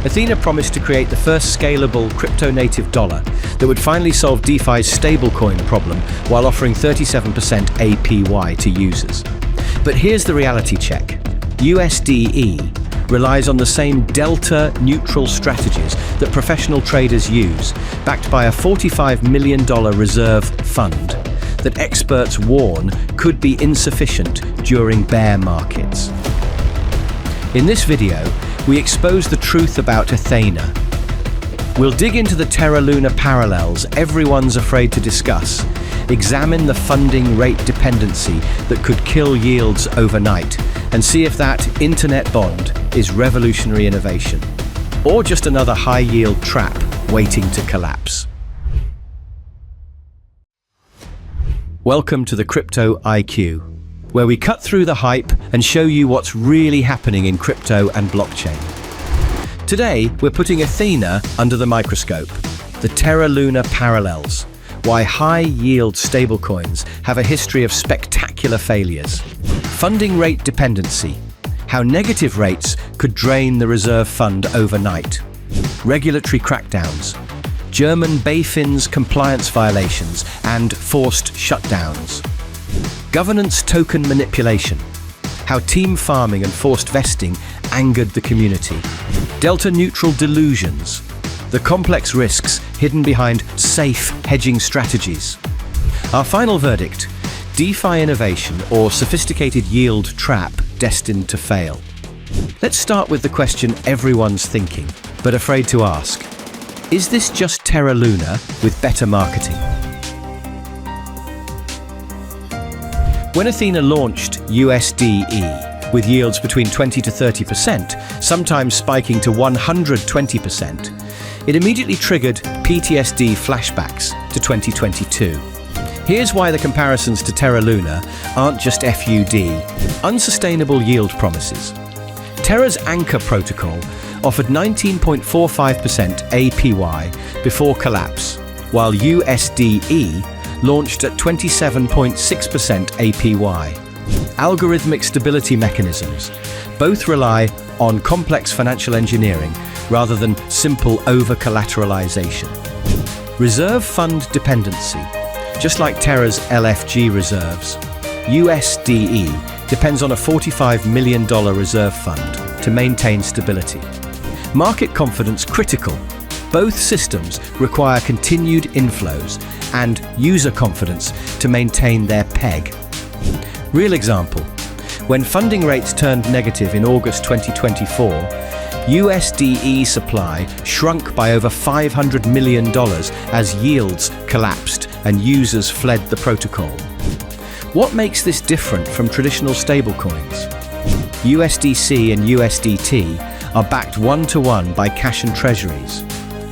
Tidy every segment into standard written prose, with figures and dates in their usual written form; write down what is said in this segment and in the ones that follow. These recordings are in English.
Athena promised to create the first scalable crypto-native dollar that would finally solve DeFi's stablecoin problem while offering 37% APY to users. But here's the reality check. USDE relies on the same delta-neutral strategies that professional traders use, backed by a $45 million reserve fund that experts warn could be insufficient during bear markets. In this video, we expose the truth about Athena. We'll dig into the Terra Luna parallels everyone's afraid to discuss, examine the funding rate dependency that could kill yields overnight, and see if that internet bond is revolutionary innovation, or just another high-yield trap waiting to collapse. Welcome to the Crypto IQ, where we cut through the hype and show you what's really happening in crypto and blockchain. Today, we're putting Athena under the microscope, the Terra Luna parallels, why high-yield stablecoins have a history of spectacular failures, funding rate dependency, how negative rates could drain the reserve fund overnight, regulatory crackdowns, German BaFin's compliance violations and forced shutdowns, governance token manipulation, how team farming and forced vesting angered the community, delta-neutral delusions, the complex risks hidden behind safe hedging strategies. Our final verdict: DeFi innovation or sophisticated yield trap destined to fail. Let's start with the question everyone's thinking, but afraid to ask. Is this just Terra Luna with better marketing? When Athena launched USDE, with yields between 20 to 30%, sometimes spiking to 120%, it immediately triggered PTSD flashbacks to 2022. Here's why the comparisons to Terra Luna aren't just FUD, unsustainable yield promises. Terra's Anchor protocol offered 19.45% APY before collapse, while USDE launched at 27.6% APY. Algorithmic stability mechanisms both rely on complex financial engineering rather than simple over-collateralization. Reserve fund dependency. Just like Terra's LFG reserves, USDE depends on a $45 million reserve fund to maintain stability. Market confidence critical. Both systems require continued inflows and user confidence to maintain their peg. Real example: when funding rates turned negative in August 2024, USDE supply shrunk by over $500 million as yields collapsed and users fled the protocol. What makes this different from traditional stablecoins? USDC and USDT are backed one-to-one by cash and treasuries.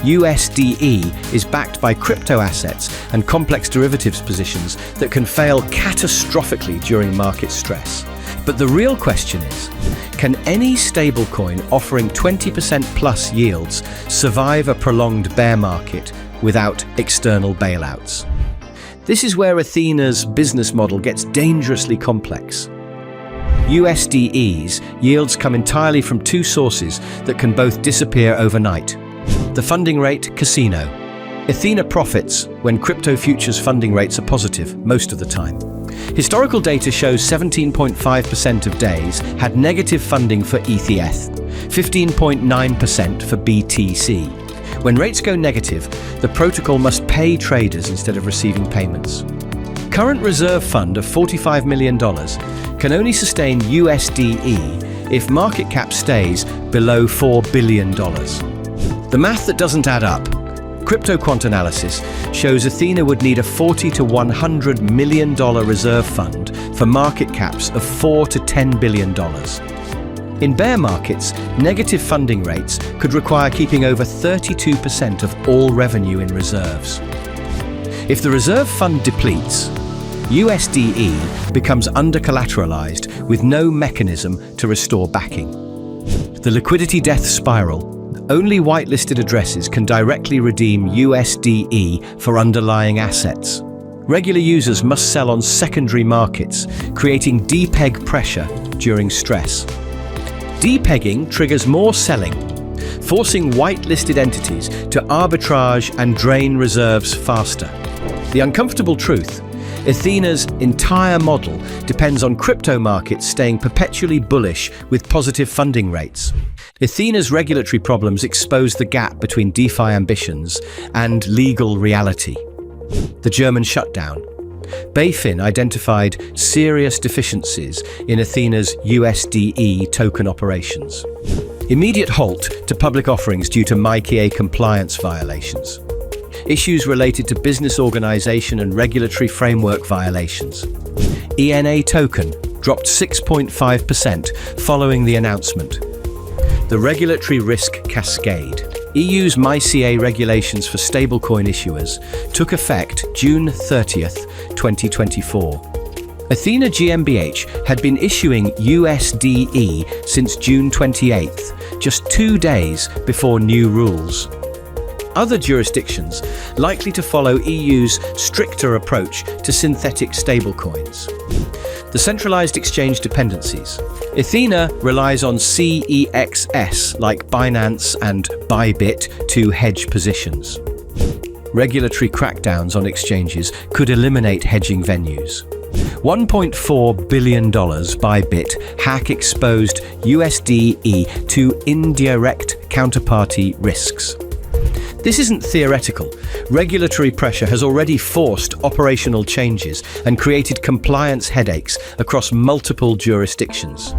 USDE is backed by crypto assets and complex derivatives positions that can fail catastrophically during market stress. But the real question is, can any stablecoin offering 20% plus yields survive a prolonged bear market without external bailouts? This is where Athena's business model gets dangerously complex. USDE's yields come entirely from two sources that can both disappear overnight. The funding rate, casino. Athena profits when crypto futures funding rates are positive most of the time. Historical data shows 17.5% of days had negative funding for ETH, 15.9% for BTC. When rates go negative, the protocol must pay traders instead of receiving payments. Current reserve fund of $45 million can only sustain USDE if market cap stays below $4 billion. The math that doesn't add up. Crypto quant analysis shows Athena would need a $40 to $100 million reserve fund for market caps of $4 to $10 billion. In bear markets, negative funding rates could require keeping over 32% of all revenue in reserves. If the reserve fund depletes, USDE becomes under-collateralized with no mechanism to restore backing. The liquidity death spiral. Only whitelisted addresses can directly redeem USDE for underlying assets. Regular users must sell on secondary markets, creating depeg pressure during stress. Depegging triggers more selling. forcing whitelisted entities to arbitrage and drain reserves faster. The uncomfortable truth: Athena's entire model depends on crypto markets staying perpetually bullish with positive funding rates. Athena's regulatory problems expose the gap between DeFi ambitions and legal reality. The German shutdown. BaFin identified serious deficiencies in Athena's USDE token operations. Immediate halt to public offerings due to MiCA compliance violations. Issues related to business organization and regulatory framework violations. ENA token dropped 6.5% following the announcement. The regulatory risk cascade. EU's MiCA regulations for stablecoin issuers took effect June 30th, 2024. Athena GmbH had been issuing USDE since June 28th, just 2 days before new rules. Other jurisdictions likely to follow EU's stricter approach to synthetic stablecoins. The centralized exchange dependencies. Athena relies on CEXs like Binance and Bybit to hedge positions. Regulatory crackdowns on exchanges could eliminate hedging venues. $1.4 billion Bybit hack exposed USDE to indirect counterparty risks. This isn't theoretical. Regulatory pressure has already forced operational changes and created compliance headaches across multiple jurisdictions.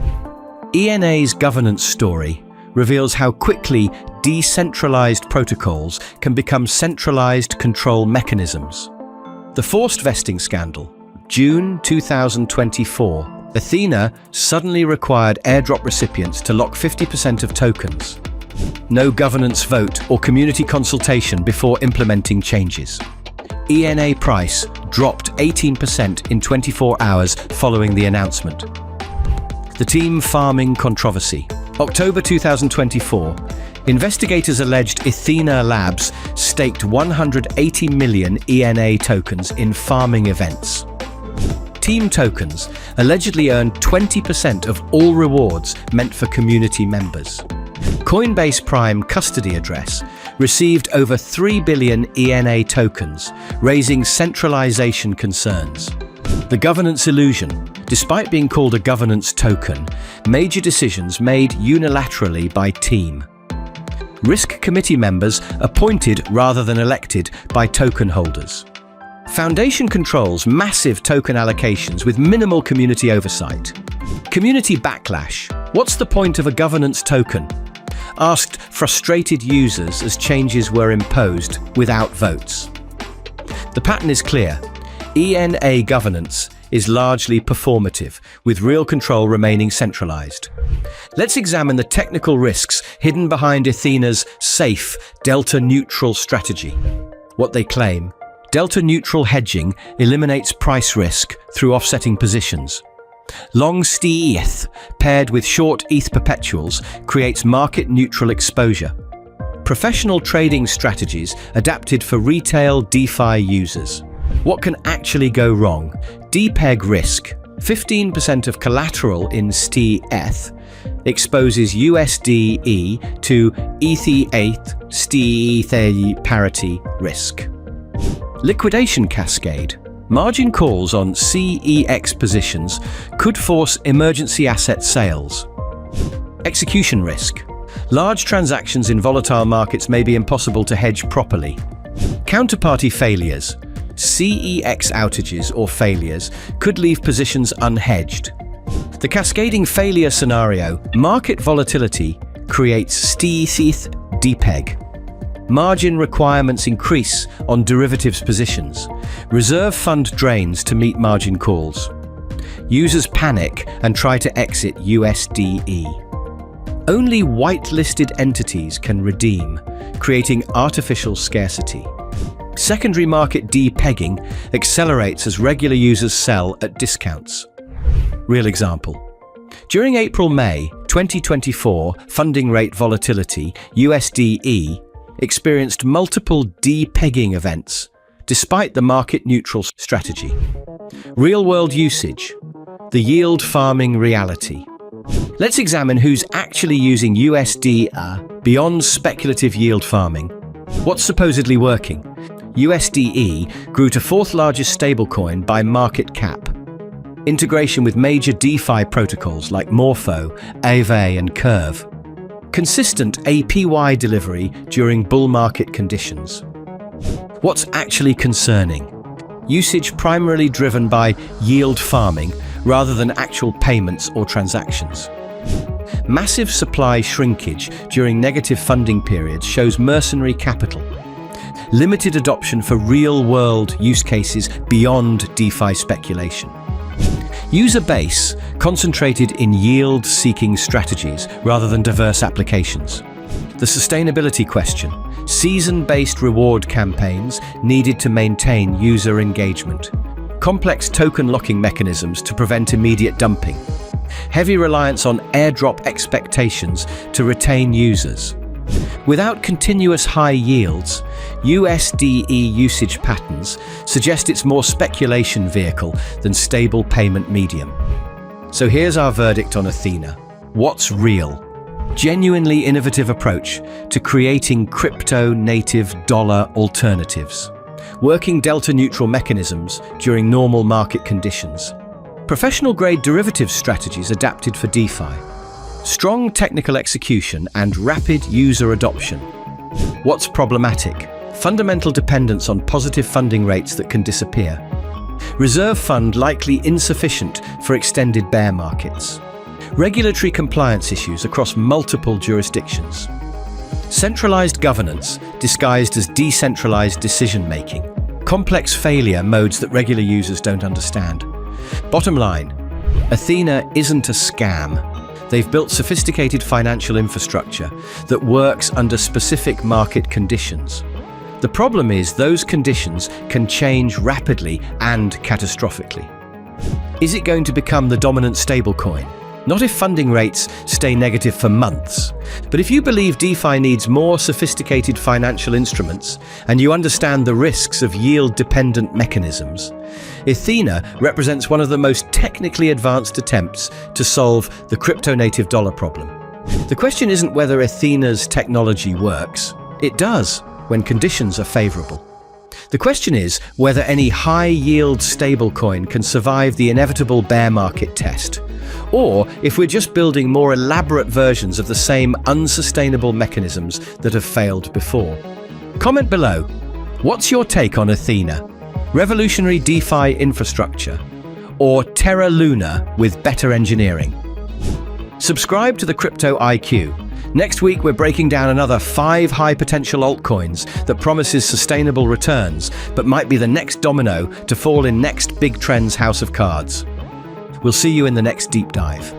ENA's governance story reveals how quickly decentralized protocols can become centralized control mechanisms. The forced vesting scandal. June 2024. Athena suddenly required airdrop recipients to lock 50% of tokens. No governance vote or community consultation before implementing changes. ENA price dropped 18% in 24 hours following the announcement. The team farming controversy. October 2024. Investigators alleged Athena Labs staked 180 million ENA tokens in farming events. Team tokens allegedly earned 20% of all rewards meant for community members. Coinbase Prime custody address received over 3 billion ENA tokens, raising centralization concerns. The governance illusion. Despite being called a governance token, major decisions made unilaterally by team. Risk committee members appointed rather than elected by token holders. Foundation controls massive token allocations with minimal community oversight. Community backlash. What's the point of a governance token? Asked frustrated users as changes were imposed without votes. The pattern is clear. ENA governance is largely performative, with real control remaining centralized. Let's examine the technical risks hidden behind Athena's safe, delta-neutral strategy. What they claim: delta-neutral hedging eliminates price risk through offsetting positions. Long ETH paired with short ETH perpetuals creates market-neutral exposure. Professional trading strategies adapted for retail DeFi users. What can actually go wrong? DPEG risk. 15% of collateral in ETH exposes USDE to ETH8 parity risk. Liquidation cascade. Margin calls on CEX positions could force emergency asset sales. Execution risk. Large transactions in volatile markets may be impossible to hedge properly. Counterparty failures. CEX outages or failures could leave positions unhedged. The cascading failure scenario. Market volatility creates ETH DPEG. Margin requirements increase on derivatives positions. Reserve fund drains to meet margin calls. Users panic and try to exit USDE. Only whitelisted entities can redeem, creating artificial scarcity. Secondary market depegging accelerates as regular users sell at discounts. Real example. During April-May 2024 funding rate volatility, USDE experienced multiple depegging events, despite the market-neutral strategy. Real-world usage. The yield farming reality. Let's examine who's actually using USD beyond speculative yield farming. What's supposedly working? USDE grew to fourth largest stablecoin by market cap. Integration with major DeFi protocols like Morpho, Aave, and Curve. Consistent APY delivery during bull market conditions. What's actually concerning? Usage primarily driven by yield farming rather than actual payments or transactions. Massive supply shrinkage during negative funding periods shows mercenary capital. Limited adoption for real-world use cases beyond DeFi speculation. User base concentrated in yield-seeking strategies rather than diverse applications. The sustainability question: season-based reward campaigns needed to maintain user engagement. Complex token locking mechanisms to prevent immediate dumping. Heavy reliance on airdrop expectations to retain users. Without continuous high yields, USDE usage patterns suggest it's more speculation vehicle than stable payment medium. So here's our verdict on Athena. What's real? Genuinely innovative approach to creating crypto-native dollar alternatives. Working delta-neutral mechanisms during normal market conditions. Professional-grade derivative strategies adapted for DeFi. Strong technical execution and rapid user adoption. What's problematic? Fundamental dependence on positive funding rates that can disappear. Reserve fund likely insufficient for extended bear markets. Regulatory compliance issues across multiple jurisdictions. Centralized governance disguised as decentralized decision-making. Complex failure modes that regular users don't understand. Bottom line, Athena isn't a scam. They've built sophisticated financial infrastructure that works under specific market conditions. The problem is those conditions can change rapidly and catastrophically. Is it going to become the dominant stablecoin? Not if funding rates stay negative for months, but if you believe DeFi needs more sophisticated financial instruments and you understand the risks of yield-dependent mechanisms, Athena represents one of the most technically advanced attempts to solve the crypto-native dollar problem. The question isn't whether Athena's technology works. It does, when conditions are favorable. The question is whether any high-yield stablecoin can survive the inevitable bear market test, or if we're just building more elaborate versions of the same unsustainable mechanisms that have failed before. Comment below. What's your take on Athena? Revolutionary DeFi infrastructure, or Terra Luna with better engineering? Subscribe to the Crypto IQ. Next week, we're breaking down another 5 high-potential altcoins that promises sustainable returns, but might be the next domino to fall in next big trend's house of cards. We'll see you in the next deep dive.